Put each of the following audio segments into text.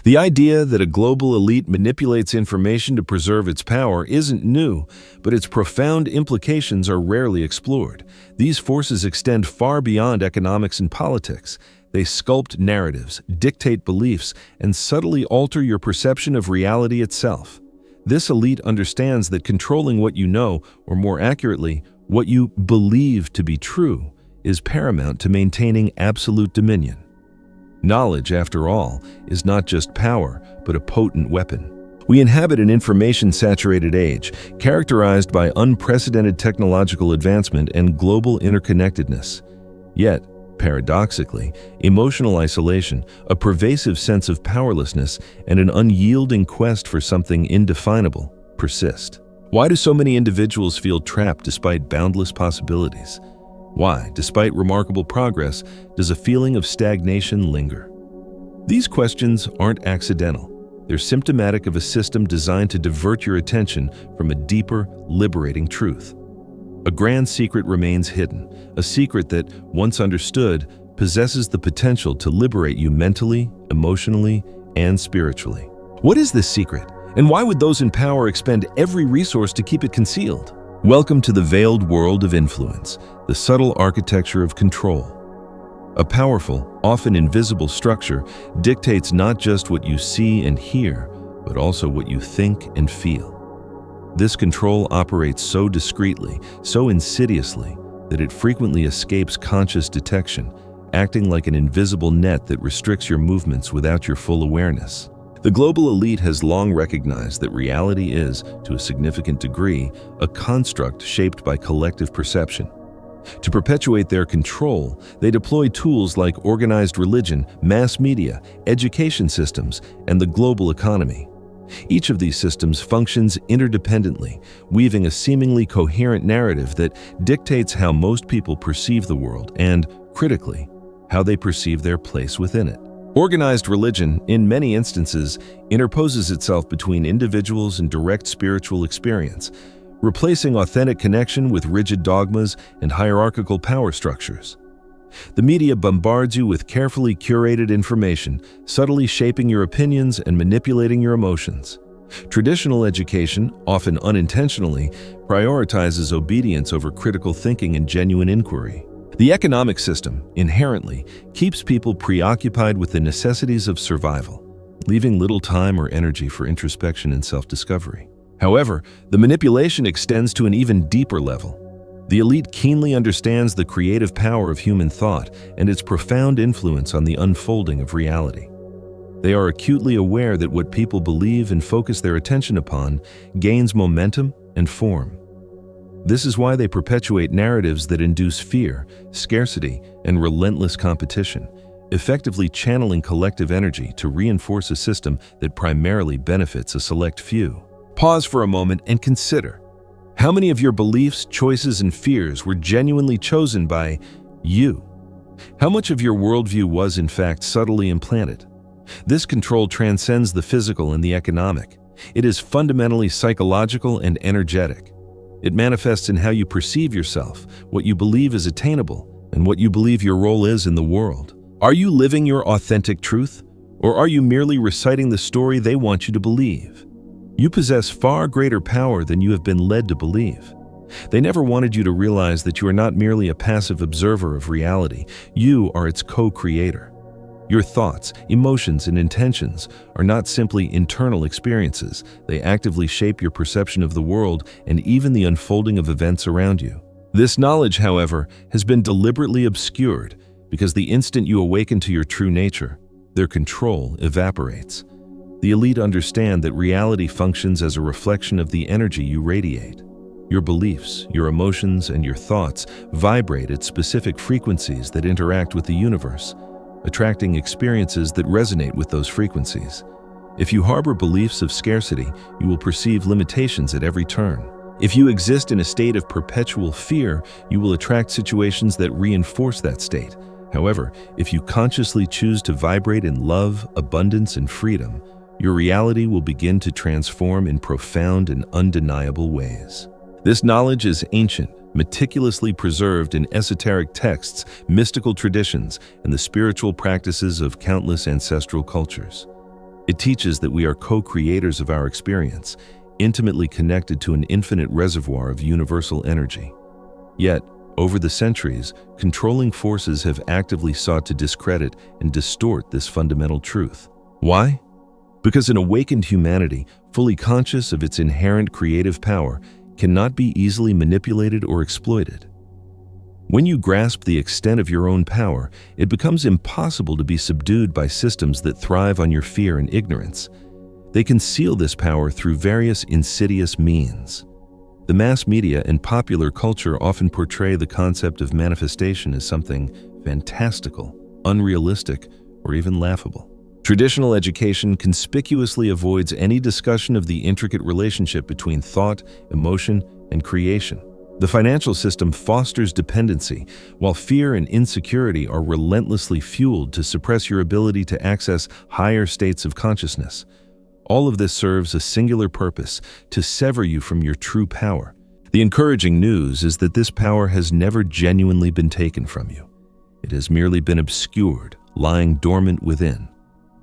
The idea that a global elite manipulates information to preserve its power isn't new, but its profound implications are rarely explored. These forces extend far beyond economics and politics. They sculpt narratives, dictate beliefs, and subtly alter your perception of reality itself. This elite understands that controlling what you know, or more accurately, what you believe to be true, is paramount to maintaining absolute dominion. Knowledge, after all, is not just power, but a potent weapon. We inhabit an information-saturated age, characterized by unprecedented technological advancement and global interconnectedness. Yet, paradoxically, emotional isolation, a pervasive sense of powerlessness, and an unyielding quest for something indefinable persist. Why do so many individuals feel trapped despite boundless possibilities? Why, despite remarkable progress, does a feeling of stagnation linger? These questions aren't accidental. They're symptomatic of a system designed to divert your attention from a deeper, liberating truth. A grand secret remains hidden, a secret that, once understood, possesses the potential to liberate you mentally, emotionally, and spiritually. What is this secret, and why would those in power expend every resource to keep it concealed? Welcome to the veiled world of influence, the subtle architecture of control. A powerful, often invisible structure dictates not just what you see and hear, but also what you think and feel. This control operates so discreetly, so insidiously, that it frequently escapes conscious detection, acting like an invisible net that restricts your movements without your full awareness. The global elite has long recognized that reality is, to a significant degree, a construct shaped by collective perception. To perpetuate their control, they deploy tools like organized religion, mass media, education systems, and the global economy. Each of these systems functions interdependently, weaving a seemingly coherent narrative that dictates how most people perceive the world and, critically, how they perceive their place within it. Organized religion, in many instances, interposes itself between individuals and direct spiritual experience, replacing authentic connection with rigid dogmas and hierarchical power structures. The media bombards you with carefully curated information, subtly shaping your opinions and manipulating your emotions. Traditional education, often unintentionally, prioritizes obedience over critical thinking and genuine inquiry. The economic system, inherently, keeps people preoccupied with the necessities of survival, leaving little time or energy for introspection and self-discovery. However, the manipulation extends to an even deeper level. The elite keenly understands the creative power of human thought and its profound influence on the unfolding of reality. They are acutely aware that what people believe and focus their attention upon gains momentum and form. This is why they perpetuate narratives that induce fear, scarcity, and relentless competition, effectively channeling collective energy to reinforce a system that primarily benefits a select few. Pause for a moment and consider. How many of your beliefs, choices, and fears were genuinely chosen by you? How much of your worldview was, in fact, subtly implanted? This control transcends the physical and the economic. It is fundamentally psychological and energetic. It manifests in how you perceive yourself, what you believe is attainable, and what you believe your role is in the world. Are you living your authentic truth, or are you merely reciting the story they want you to believe? You possess far greater power than you have been led to believe. They never wanted you to realize that you are not merely a passive observer of reality. You are its co-creator. Your thoughts, emotions, and intentions are not simply internal experiences. They actively shape your perception of the world and even the unfolding of events around you. This knowledge, however, has been deliberately obscured because the instant you awaken to your true nature, their control evaporates. The elite understand that reality functions as a reflection of the energy you radiate. Your beliefs, your emotions, and your thoughts vibrate at specific frequencies that interact with the universe, attracting experiences that resonate with those frequencies. If you harbor beliefs of scarcity, you will perceive limitations at every turn. If you exist in a state of perpetual fear, you will attract situations that reinforce that state. However, if you consciously choose to vibrate in love, abundance, and freedom, your reality will begin to transform in profound and undeniable ways. This knowledge is ancient, meticulously preserved in esoteric texts, mystical traditions, and the spiritual practices of countless ancestral cultures. It teaches that we are co-creators of our experience, intimately connected to an infinite reservoir of universal energy. Yet, over the centuries, controlling forces have actively sought to discredit and distort this fundamental truth. Why? Because an awakened humanity, fully conscious of its inherent creative power, cannot be easily manipulated or exploited. When you grasp the extent of your own power, it becomes impossible to be subdued by systems that thrive on your fear and ignorance. They conceal this power through various insidious means. The mass media and popular culture often portray the concept of manifestation as something fantastical, unrealistic, or even laughable. Traditional education conspicuously avoids any discussion of the intricate relationship between thought, emotion, and creation. The financial system fosters dependency, while fear and insecurity are relentlessly fueled to suppress your ability to access higher states of consciousness. All of this serves a singular purpose: to sever you from your true power. The encouraging news is that this power has never genuinely been taken from you. It has merely been obscured, lying dormant within.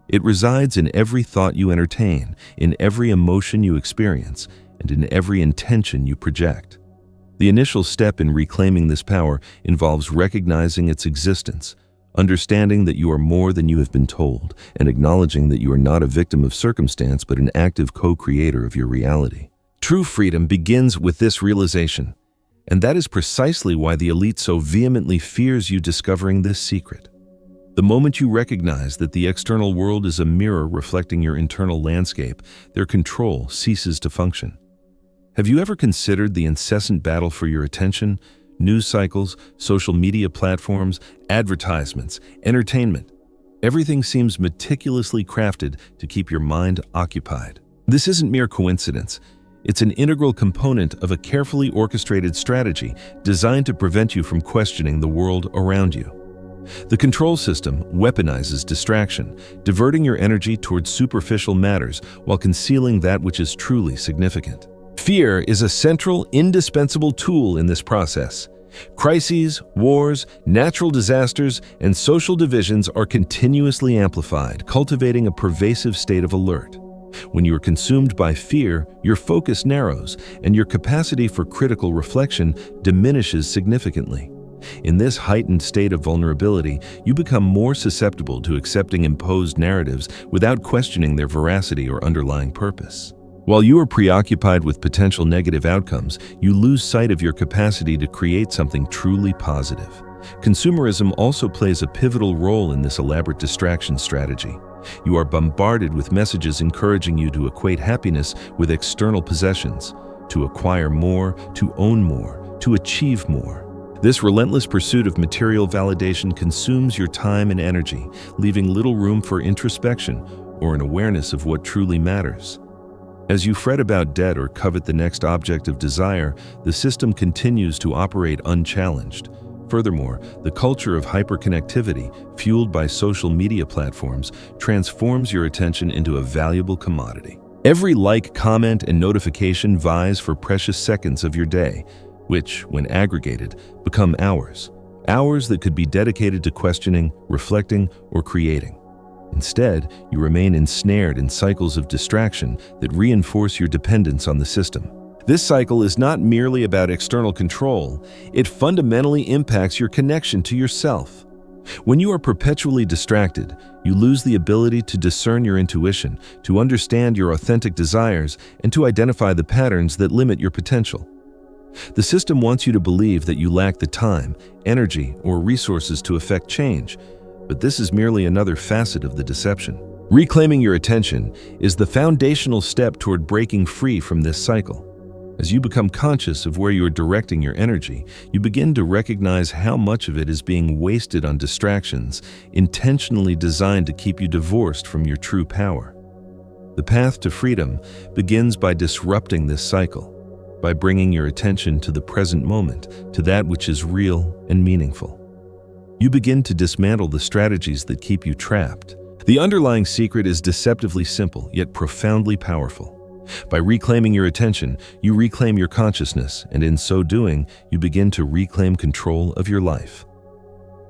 It resides in every thought you entertain, in every emotion you experience, and in every intention you project. The initial step in reclaiming this power involves recognizing its existence, understanding that you are more than you have been told, and acknowledging that you are not a victim of circumstance but an active co-creator of your reality. True freedom begins with this realization, and that is precisely why the elite so vehemently fears you discovering this secret. The moment you recognize that the external world is a mirror reflecting your internal landscape, their control ceases to function. Have you ever considered the incessant battle for your attention? News cycles, social media platforms, advertisements, entertainment. Everything seems meticulously crafted to keep your mind occupied. This isn't mere coincidence. It's an integral component of a carefully orchestrated strategy designed to prevent you from questioning the world around you. The control system weaponizes distraction, diverting your energy towards superficial matters while concealing that which is truly significant. Fear is a central, indispensable tool in this process. Crises, wars, natural disasters, and social divisions are continuously amplified, cultivating a pervasive state of alert. When you are consumed by fear, your focus narrows, and your capacity for critical reflection diminishes significantly. In this heightened state of vulnerability, you become more susceptible to accepting imposed narratives without questioning their veracity or underlying purpose. While you are preoccupied with potential negative outcomes, you lose sight of your capacity to create something truly positive. Consumerism also plays a pivotal role in this elaborate distraction strategy. You are bombarded with messages encouraging you to equate happiness with external possessions, to acquire more, to own more, to achieve more. This relentless pursuit of material validation consumes your time and energy, leaving little room for introspection or an awareness of what truly matters. As you fret about debt or covet the next object of desire, the system continues to operate unchallenged. Furthermore, the culture of hyperconnectivity, fueled by social media platforms, transforms your attention into a valuable commodity. Every like, comment, and notification vies for precious seconds of your day, which, when aggregated, become hours. Hours that could be dedicated to questioning, reflecting, or creating. Instead, you remain ensnared in cycles of distraction that reinforce your dependence on the system. This cycle is not merely about external control, it fundamentally impacts your connection to yourself. When you are perpetually distracted, you lose the ability to discern your intuition, to understand your authentic desires, and to identify the patterns that limit your potential. The system wants you to believe that you lack the time, energy, or resources to effect change, but this is merely another facet of the deception. Reclaiming your attention is the foundational step toward breaking free from this cycle. As you become conscious of where you are directing your energy, you begin to recognize how much of it is being wasted on distractions, intentionally designed to keep you divorced from your true power. The path to freedom begins by disrupting this cycle, by bringing your attention to the present moment, to that which is real and meaningful. You begin to dismantle the strategies that keep you trapped. The underlying secret is deceptively simple, yet profoundly powerful. By reclaiming your attention, you reclaim your consciousness, and in so doing, you begin to reclaim control of your life.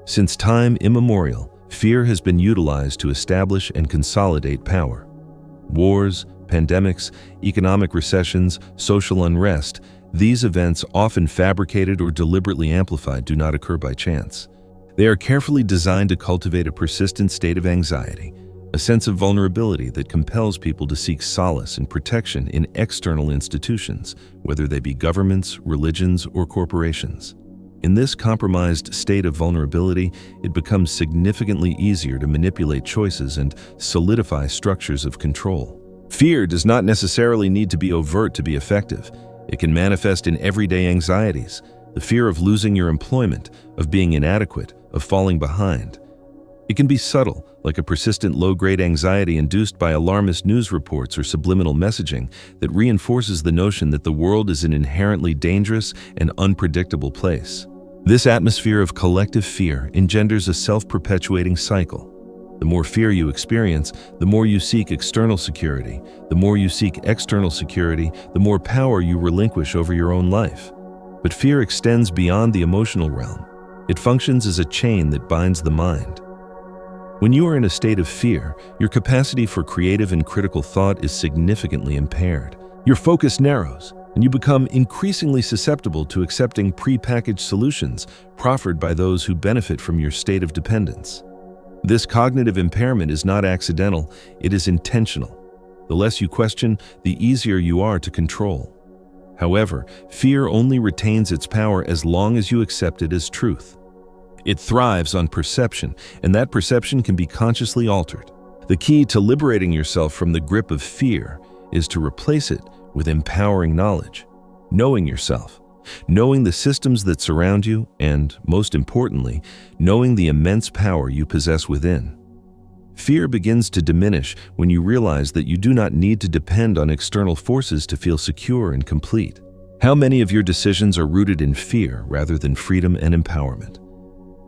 Since time immemorial, fear has been utilized to establish and consolidate power. Wars, pandemics, economic recessions, social unrest, these events, often fabricated or deliberately amplified, do not occur by chance. They are carefully designed to cultivate a persistent state of anxiety, a sense of vulnerability that compels people to seek solace and protection in external institutions, whether they be governments, religions, or corporations. In this compromised state of vulnerability, it becomes significantly easier to manipulate choices and solidify structures of control. Fear does not necessarily need to be overt to be effective. It can manifest in everyday anxieties, the fear of losing your employment, of being inadequate, of falling behind. It can be subtle, like a persistent low-grade anxiety induced by alarmist news reports or subliminal messaging that reinforces the notion that the world is an inherently dangerous and unpredictable place. This atmosphere of collective fear engenders a self-perpetuating cycle. The more fear you experience, the more you seek external security. The more you seek external security, the more power you relinquish over your own life. But fear extends beyond the emotional realm. It functions as a chain that binds the mind. When you are in a state of fear, your capacity for creative and critical thought is significantly impaired. Your focus narrows, and you become increasingly susceptible to accepting pre-packaged solutions proffered by those who benefit from your state of dependence. This cognitive impairment is not accidental, it is intentional. The less you question, the easier you are to control. However, fear only retains its power as long as you accept it as truth. It thrives on perception, and that perception can be consciously altered. The key to liberating yourself from the grip of fear is to replace it with empowering knowledge, knowing yourself, knowing the systems that surround you, and, most importantly, knowing the immense power you possess within. Fear begins to diminish when you realize that you do not need to depend on external forces to feel secure and complete. How many of your decisions are rooted in fear rather than freedom and empowerment?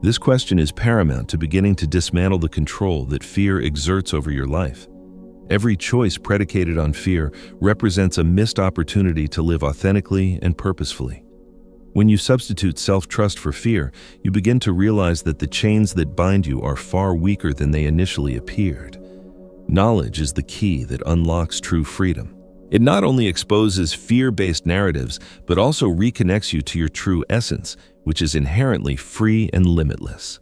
This question is paramount to beginning to dismantle the control that fear exerts over your life. Every choice predicated on fear represents a missed opportunity to live authentically and purposefully. When you substitute self-trust for fear, you begin to realize that the chains that bind you are far weaker than they initially appeared. Knowledge is the key that unlocks true freedom. It not only exposes fear-based narratives, but also reconnects you to your true essence, which is inherently free and limitless.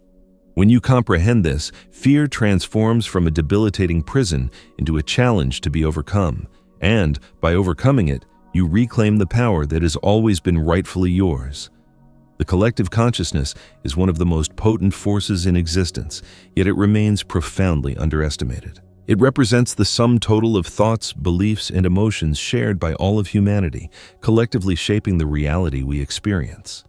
When you comprehend this, fear transforms from a debilitating prison into a challenge to be overcome, and by overcoming it, you reclaim the power that has always been rightfully yours. The collective consciousness is one of the most potent forces in existence, yet it remains profoundly underestimated. It represents the sum total of thoughts, beliefs, and emotions shared by all of humanity, collectively shaping the reality we experience.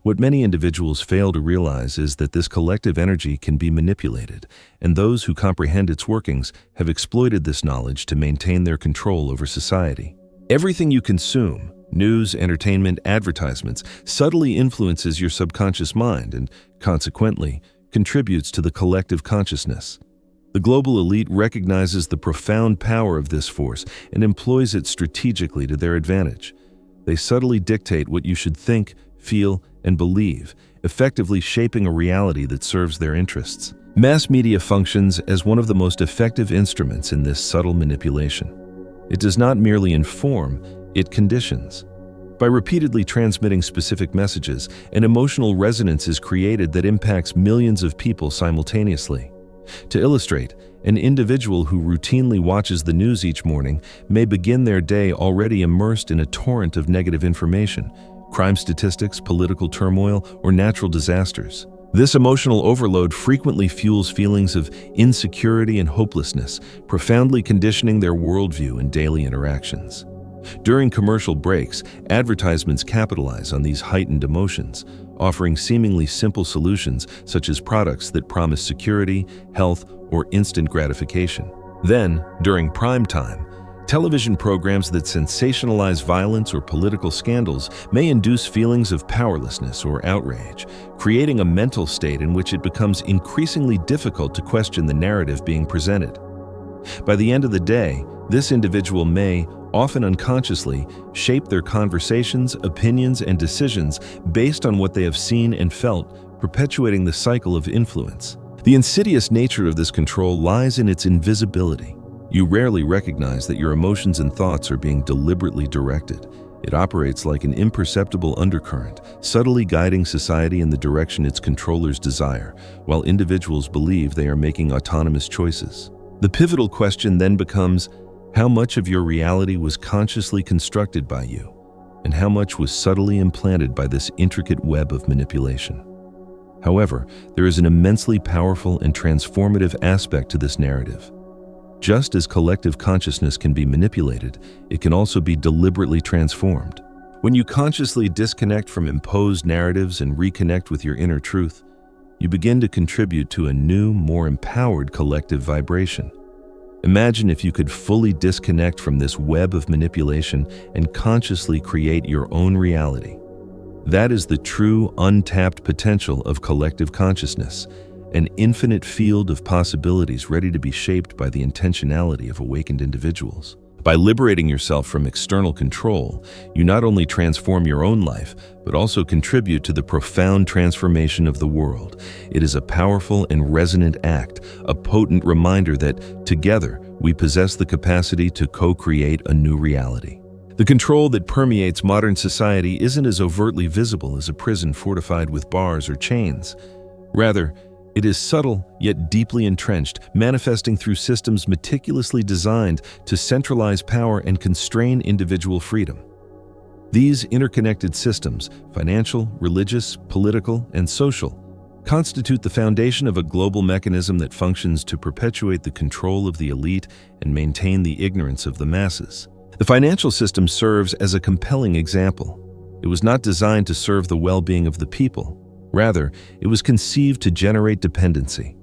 What many individuals fail to realize is that this collective energy can be manipulated, and those who comprehend its workings have exploited this knowledge to maintain their control over society. Everything you consume, news, entertainment, advertisements, subtly influences your subconscious mind and, consequently, contributes to the collective consciousness. The global elite recognizes the profound power of this force and employs it strategically to their advantage. They subtly dictate what you should think, feel, and believe, effectively shaping a reality that serves their interests. Mass media functions as one of the most effective instruments in this subtle manipulation. It does not merely inform, it conditions. By repeatedly transmitting specific messages, an emotional resonance is created that impacts millions of people simultaneously. To illustrate, an individual who routinely watches the news each morning may begin their day already immersed in a torrent of negative information, crime statistics, political turmoil, or natural disasters. This emotional overload frequently fuels feelings of insecurity and hopelessness, profoundly conditioning their worldview and daily interactions. During commercial breaks, advertisements capitalize on these heightened emotions, offering seemingly simple solutions such as products that promise security, health, or instant gratification. Then, during prime time, television programs that sensationalize violence or political scandals may induce feelings of powerlessness or outrage, creating a mental state in which it becomes increasingly difficult to question the narrative being presented. By the end of the day, this individual may, often unconsciously, shape their conversations, opinions, and decisions based on what they have seen and felt, perpetuating the cycle of influence. The insidious nature of this control lies in its invisibility. You rarely recognize that your emotions and thoughts are being deliberately directed. It operates like an imperceptible undercurrent, subtly guiding society in the direction its controllers desire, while individuals believe they are making autonomous choices. The pivotal question then becomes, how much of your reality was consciously constructed by you, and how much was subtly implanted by this intricate web of manipulation? However, there is an immensely powerful and transformative aspect to this narrative. Just as collective consciousness can be manipulated, it can also be deliberately transformed. When you consciously disconnect from imposed narratives and reconnect with your inner truth, you begin to contribute to a new, more empowered collective vibration. Imagine if you could fully disconnect from this web of manipulation and consciously create your own reality. That is the true, untapped potential of collective consciousness, an infinite field of possibilities ready to be shaped by the intentionality of awakened individuals. By liberating yourself from external control, you not only transform your own life, but also contribute to the profound transformation of the world. It is a powerful and resonant act, a potent reminder that, together, we possess the capacity to co-create a new reality. The control that permeates modern society isn't as overtly visible as a prison fortified with bars or chains. Rather, it is subtle yet deeply entrenched, manifesting through systems meticulously designed to centralize power and constrain individual freedom. These interconnected systems, financial, religious, political, and social, constitute the foundation of a global mechanism that functions to perpetuate the control of the elite and maintain the ignorance of the masses. The financial system serves as a compelling example. It was not designed to serve the well-being of the people. Rather, it was conceived to generate dependency.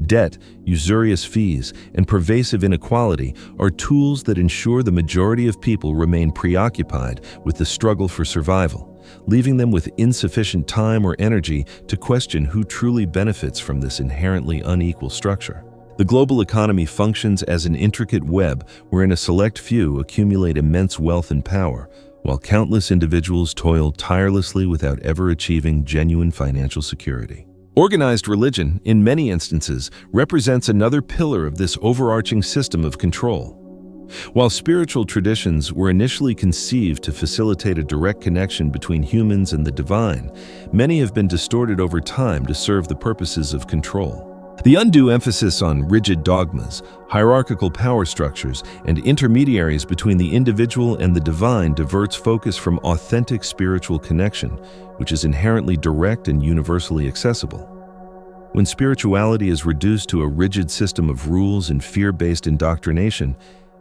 Debt, usurious fees, and pervasive inequality are tools that ensure the majority of people remain preoccupied with the struggle for survival, leaving them with insufficient time or energy to question who truly benefits from this inherently unequal structure. The global economy functions as an intricate web wherein a select few accumulate immense wealth and power, while countless individuals toil tirelessly without ever achieving genuine financial security. Organized religion, in many instances, represents another pillar of this overarching system of control. While spiritual traditions were initially conceived to facilitate a direct connection between humans and the divine, many have been distorted over time to serve the purposes of control. The undue emphasis on rigid dogmas, hierarchical power structures, and intermediaries between the individual and the divine diverts focus from authentic spiritual connection, which is inherently direct and universally accessible. When spirituality is reduced to a rigid system of rules and fear-based indoctrination,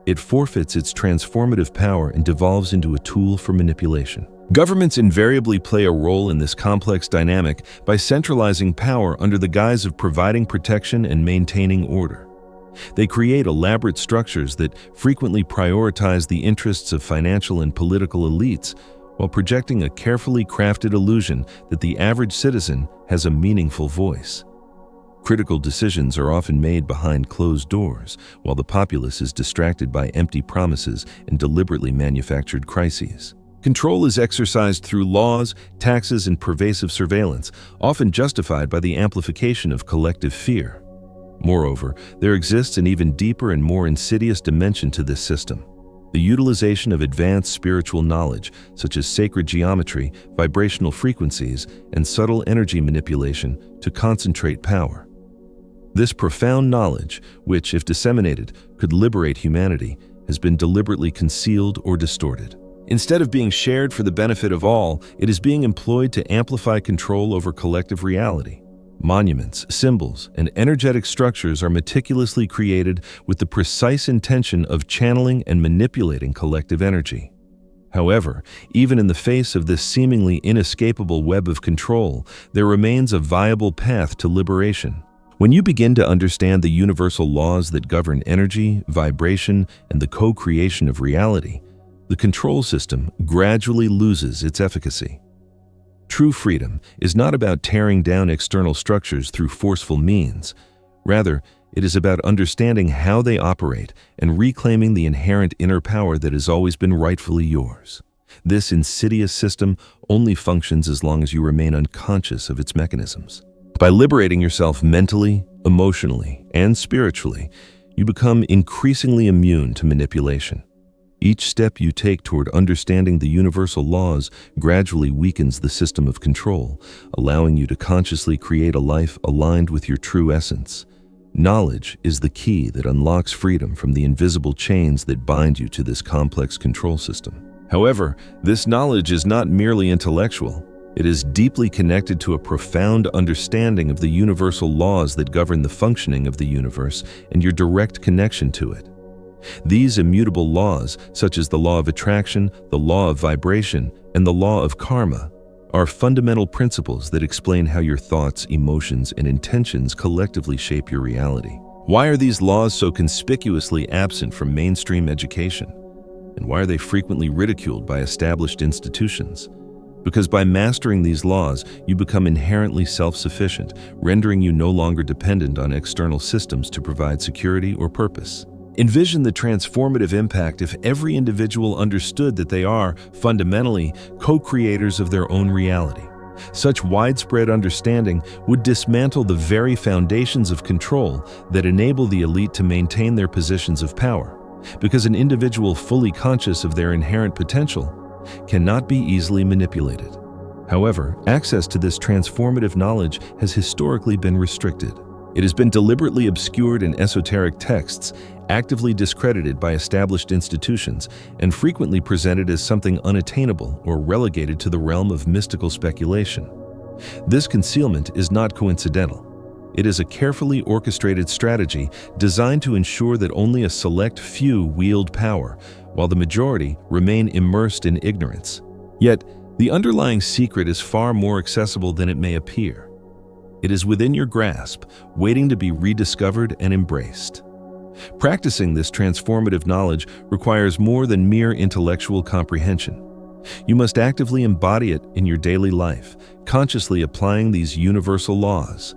it forfeits its transformative power and devolves into a tool for manipulation. Governments invariably play a role in this complex dynamic by centralizing power under the guise of providing protection and maintaining order. They create elaborate structures that frequently prioritize the interests of financial and political elites, while projecting a carefully crafted illusion that the average citizen has a meaningful voice. Critical decisions are often made behind closed doors, while the populace is distracted by empty promises and deliberately manufactured crises. Control is exercised through laws, taxes, and pervasive surveillance, often justified by the amplification of collective fear. Moreover, there exists an even deeper and more insidious dimension to this system: the utilization of advanced spiritual knowledge, such as sacred geometry, vibrational frequencies, and subtle energy manipulation, to concentrate power. This profound knowledge, which, if disseminated, could liberate humanity, has been deliberately concealed or distorted. Instead of being shared for the benefit of all, it is being employed to amplify control over collective reality. Monuments, symbols, and energetic structures are meticulously created with the precise intention of channeling and manipulating collective energy. However, even in the face of this seemingly inescapable web of control, there remains a viable path to liberation. When you begin to understand the universal laws that govern energy, vibration, and the co-creation of reality, the control system gradually loses its efficacy. True freedom is not about tearing down external structures through forceful means. Rather, it is about understanding how they operate and reclaiming the inherent inner power that has always been rightfully yours. This insidious system only functions as long as you remain unconscious of its mechanisms. By liberating yourself mentally, emotionally, and spiritually, You become increasingly immune to manipulation. Each step you take toward understanding the universal laws gradually weakens the system of control, allowing you to consciously create a life aligned with your true essence. Knowledge is the key that unlocks freedom from the invisible chains that bind you to this complex control system. However, this knowledge is not merely intellectual. It is deeply connected to a profound understanding of the universal laws that govern the functioning of the universe and your direct connection to it. These immutable laws, such as the law of attraction, the law of vibration, and the law of karma, are fundamental principles that explain how your thoughts, emotions, and intentions collectively shape your reality. Why are these laws so conspicuously absent from mainstream education? And why are they frequently ridiculed by established institutions? Because by mastering these laws, you become inherently self-sufficient, rendering you no longer dependent on external systems to provide security or purpose. Envision the transformative impact if every individual understood that they are, fundamentally, co-creators of their own reality. Such widespread understanding would dismantle the very foundations of control that enable the elite to maintain their positions of power, because an individual fully conscious of their inherent potential cannot be easily manipulated. However, access to this transformative knowledge has historically been restricted. It has been deliberately obscured in esoteric texts, actively discredited by established institutions, and frequently presented as something unattainable or relegated to the realm of mystical speculation. This concealment is not coincidental. It is a carefully orchestrated strategy designed to ensure that only a select few wield power, while the majority remain immersed in ignorance. Yet, the underlying secret is far more accessible than it may appear. It is within your grasp, waiting to be rediscovered and embraced. Practicing this transformative knowledge requires more than mere intellectual comprehension. You must actively embody it in your daily life, consciously applying these universal laws.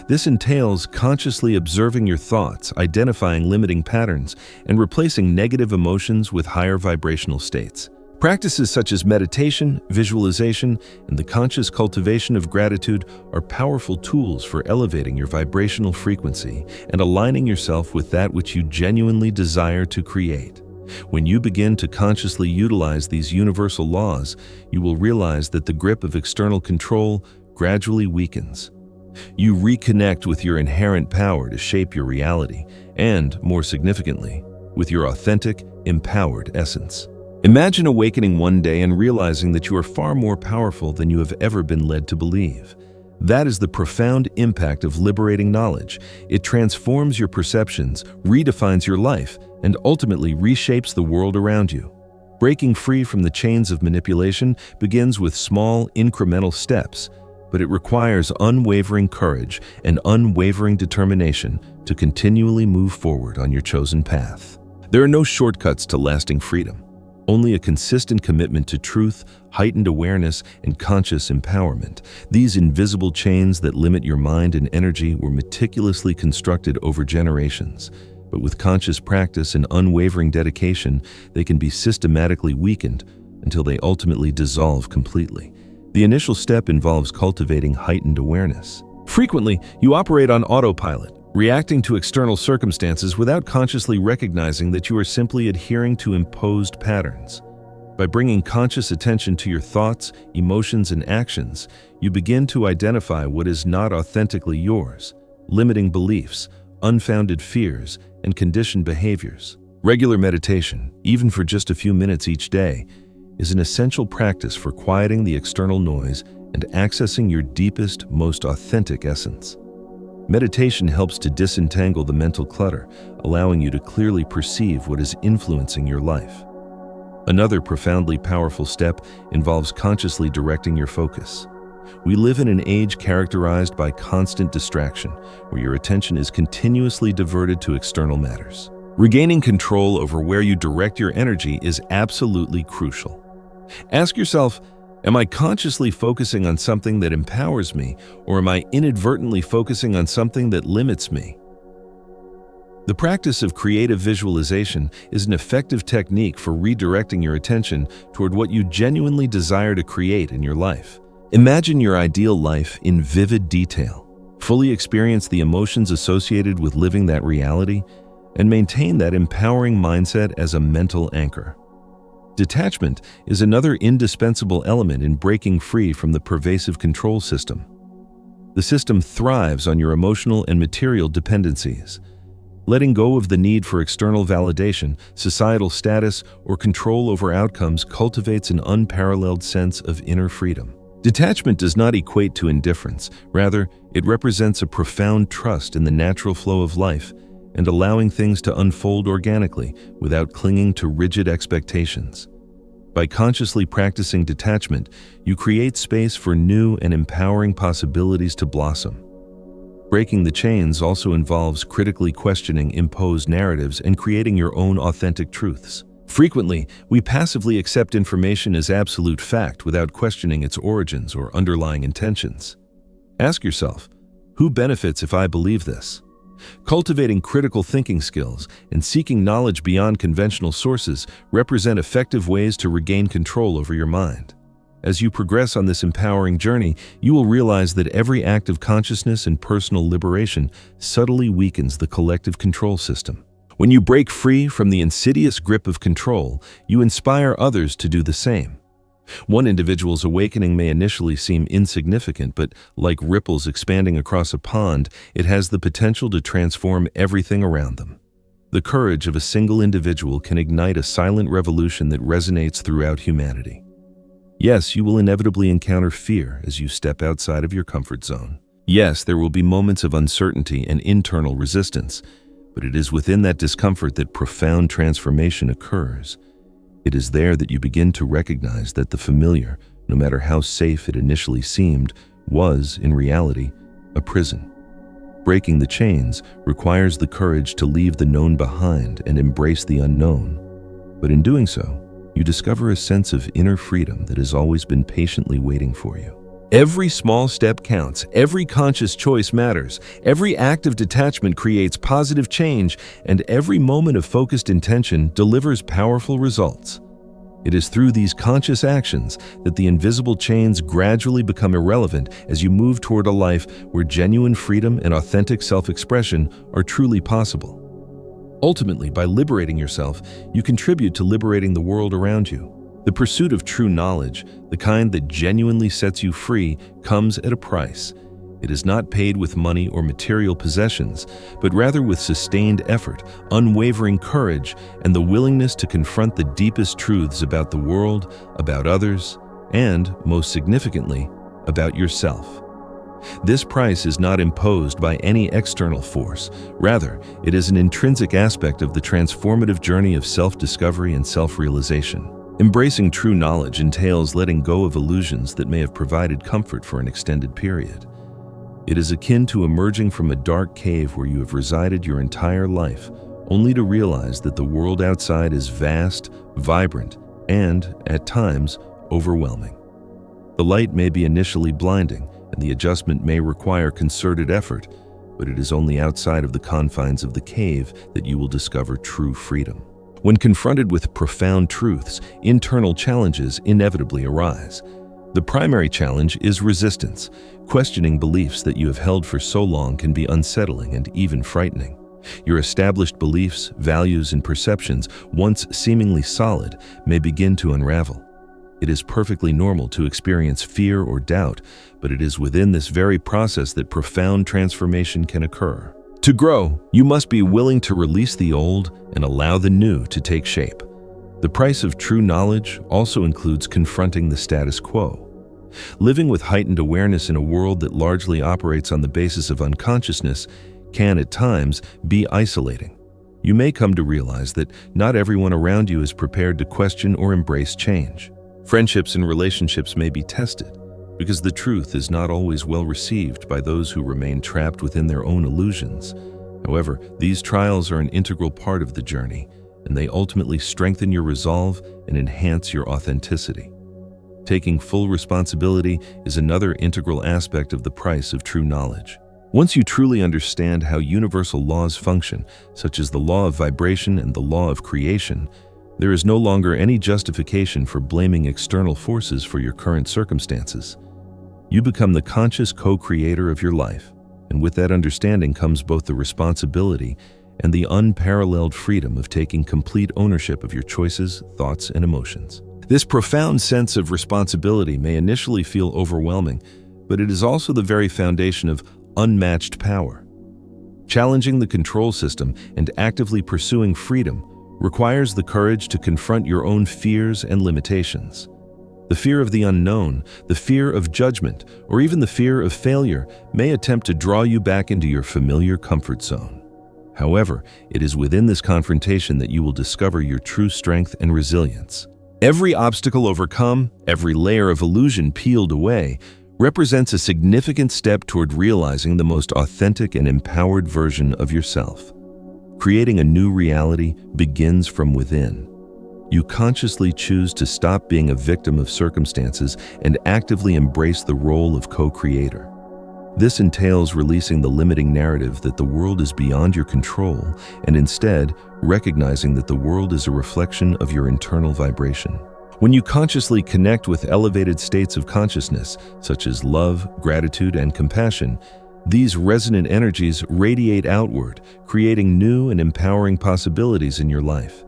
This entails consciously observing your thoughts, identifying limiting patterns, and replacing negative emotions with higher vibrational states. Practices such as meditation, visualization, and the conscious cultivation of gratitude are powerful tools for elevating your vibrational frequency and aligning yourself with that which you genuinely desire to create. When you begin to consciously utilize these universal laws, you will realize that the grip of external control gradually weakens. You reconnect with your inherent power to shape your reality and, more significantly, with your authentic, empowered essence. Imagine awakening one day and realizing that you are far more powerful than you have ever been led to believe. That is the profound impact of liberating knowledge. It transforms your perceptions, redefines your life, and ultimately reshapes the world around you. Breaking free from the chains of manipulation begins with small, incremental steps, but it requires unwavering courage and unwavering determination to continually move forward on your chosen path. There are no shortcuts to lasting freedom. Only a consistent commitment to truth, heightened awareness, and conscious empowerment. These invisible chains that limit your mind and energy were meticulously constructed over generations. But with conscious practice and unwavering dedication, they can be systematically weakened until they ultimately dissolve completely. The initial step involves cultivating heightened awareness. Frequently, you operate on autopilot, reacting to external circumstances without consciously recognizing that you are simply adhering to imposed patterns. By bringing conscious attention to your thoughts, emotions, and actions, you begin to identify what is not authentically yours, limiting beliefs, unfounded fears, and conditioned behaviors. Regular meditation, even for just a few minutes each day, is an essential practice for quieting the external noise and accessing your deepest, most authentic essence. Meditation helps to disentangle the mental clutter, allowing you to clearly perceive what is influencing your life. Another profoundly powerful step involves consciously directing your focus. We live in an age characterized by constant distraction, where your attention is continuously diverted to external matters. Regaining control over where you direct your energy is absolutely crucial. Ask yourself, am I consciously focusing on something that empowers me, or am I inadvertently focusing on something that limits me? The practice of creative visualization is an effective technique for redirecting your attention toward what you genuinely desire to create in your life. Imagine your ideal life in vivid detail. Fully experience the emotions associated with living that reality, and maintain that empowering mindset as a mental anchor. Detachment is another indispensable element in breaking free from the pervasive control system. The system thrives on your emotional and material dependencies. Letting go of the need for external validation, societal status, or control over outcomes cultivates an unparalleled sense of inner freedom. Detachment does not equate to indifference. Rather, it represents a profound trust in the natural flow of life and allowing things to unfold organically without clinging to rigid expectations. By consciously practicing detachment, you create space for new and empowering possibilities to blossom. Breaking the chains also involves critically questioning imposed narratives and creating your own authentic truths. Frequently, we passively accept information as absolute fact without questioning its origins or underlying intentions. Ask yourself, who benefits if I believe this? Cultivating critical thinking skills and seeking knowledge beyond conventional sources represent effective ways to regain control over your mind. As you progress on this empowering journey, you will realize that every act of consciousness and personal liberation subtly weakens the collective control system. When you break free from the insidious grip of control, you inspire others to do the same. One individual's awakening may initially seem insignificant, but like ripples expanding across a pond, it has the potential to transform everything around them. The courage of a single individual can ignite a silent revolution that resonates throughout humanity. Yes, you will inevitably encounter fear as you step outside of your comfort zone. Yes, there will be moments of uncertainty and internal resistance, but it is within that discomfort that profound transformation occurs. It is there that you begin to recognize that the familiar, no matter how safe it initially seemed, was, in reality, a prison. Breaking the chains requires the courage to leave the known behind and embrace the unknown. But in doing so, you discover a sense of inner freedom that has always been patiently waiting for you. Every small step counts. Every conscious choice matters. Every act of detachment creates positive change, and every moment of focused intention delivers powerful results. It is through these conscious actions that the invisible chains gradually become irrelevant as you move toward a life where genuine freedom and authentic self-expression are truly possible. Ultimately, by liberating yourself, you contribute to liberating the world around you. The pursuit of true knowledge, the kind that genuinely sets you free, comes at a price. It is not paid with money or material possessions, but rather with sustained effort, unwavering courage, and the willingness to confront the deepest truths about the world, about others, and, most significantly, about yourself. This price is not imposed by any external force. Rather, it is an intrinsic aspect of the transformative journey of self-discovery and self-realization. Embracing true knowledge entails letting go of illusions that may have provided comfort for an extended period. It is akin to emerging from a dark cave where you have resided your entire life, only to realize that the world outside is vast, vibrant, and, at times, overwhelming. The light may be initially blinding, and the adjustment may require concerted effort, but it is only outside of the confines of the cave that you will discover true freedom. When confronted with profound truths, internal challenges inevitably arise. The primary challenge is resistance. Questioning beliefs that you have held for so long can be unsettling and even frightening. Your established beliefs, values, and perceptions, once seemingly solid, may begin to unravel. It is perfectly normal to experience fear or doubt, but it is within this very process that profound transformation can occur. To grow, you must be willing to release the old and allow the new to take shape. The price of true knowledge also includes confronting the status quo. Living with heightened awareness in a world that largely operates on the basis of unconsciousness can, at times, be isolating. You may come to realize that not everyone around you is prepared to question or embrace change. Friendships and relationships may be tested, because the truth is not always well received by those who remain trapped within their own illusions. However, these trials are an integral part of the journey, and they ultimately strengthen your resolve and enhance your authenticity. Taking full responsibility is another integral aspect of the price of true knowledge. Once you truly understand how universal laws function, such as the law of vibration and the law of creation, there is no longer any justification for blaming external forces for your current circumstances. You become the conscious co-creator of your life, and with that understanding comes both the responsibility and the unparalleled freedom of taking complete ownership of your choices, thoughts, and emotions. This profound sense of responsibility may initially feel overwhelming, but it is also the very foundation of unmatched power. Challenging the control system and actively pursuing freedom requires the courage to confront your own fears and limitations. The fear of the unknown, the fear of judgment, or even the fear of failure may attempt to draw you back into your familiar comfort zone. However, it is within this confrontation that you will discover your true strength and resilience. Every obstacle overcome, every layer of illusion peeled away, represents a significant step toward realizing the most authentic and empowered version of yourself. Creating a new reality begins from within. You consciously choose to stop being a victim of circumstances and actively embrace the role of co-creator. This entails releasing the limiting narrative that the world is beyond your control and instead recognizing that the world is a reflection of your internal vibration. When you consciously connect with elevated states of consciousness, such as love, gratitude, and compassion, these resonant energies radiate outward, creating new and empowering possibilities in your life.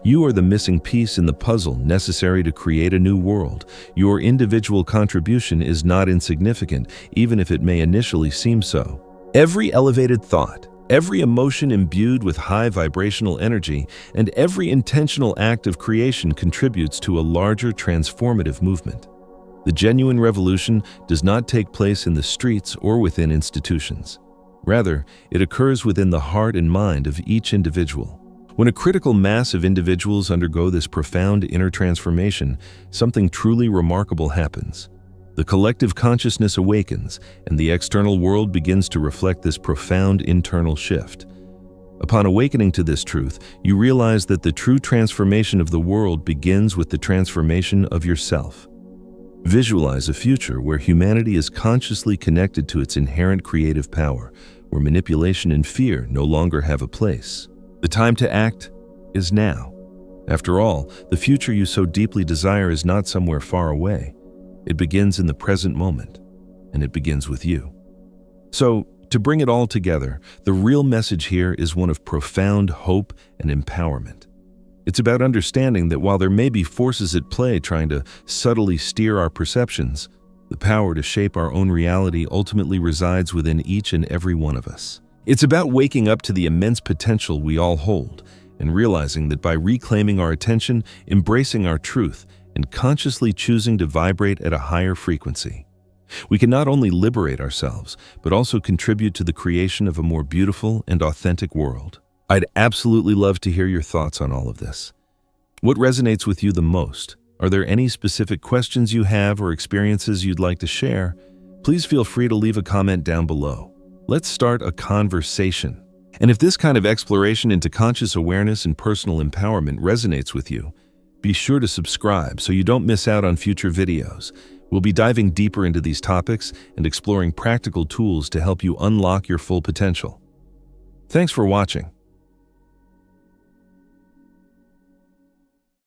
You are the missing piece in the puzzle necessary to create a new world. Your individual contribution is not insignificant, even if it may initially seem so. Every elevated thought, every emotion imbued with high vibrational energy, and every intentional act of creation contributes to a larger transformative movement. The genuine revolution does not take place in the streets or within institutions. Rather, it occurs within the heart and mind of each individual. When a critical mass of individuals undergo this profound inner transformation, something truly remarkable happens. The collective consciousness awakens, and the external world begins to reflect this profound internal shift. Upon awakening to this truth, you realize that the true transformation of the world begins with the transformation of yourself. Visualize a future where humanity is consciously connected to its inherent creative power, where manipulation and fear no longer have a place. The time to act is now. After all, the future you so deeply desire is not somewhere far away. It begins in the present moment, and it begins with you. So, to bring it all together, the real message here is one of profound hope and empowerment. It's about understanding that while there may be forces at play trying to subtly steer our perceptions, the power to shape our own reality ultimately resides within each and every one of us. It's about waking up to the immense potential we all hold and realizing that by reclaiming our attention, embracing our truth, and consciously choosing to vibrate at a higher frequency, we can not only liberate ourselves, but also contribute to the creation of a more beautiful and authentic world. I'd absolutely love to hear your thoughts on all of this. What resonates with you the most? Are there any specific questions you have or experiences you'd like to share? Please feel free to leave a comment down below. Let's start a conversation. And if this kind of exploration into conscious awareness and personal empowerment resonates with you, be sure to subscribe so you don't miss out on future videos. We'll be diving deeper into these topics and exploring practical tools to help you unlock your full potential. Thanks for watching.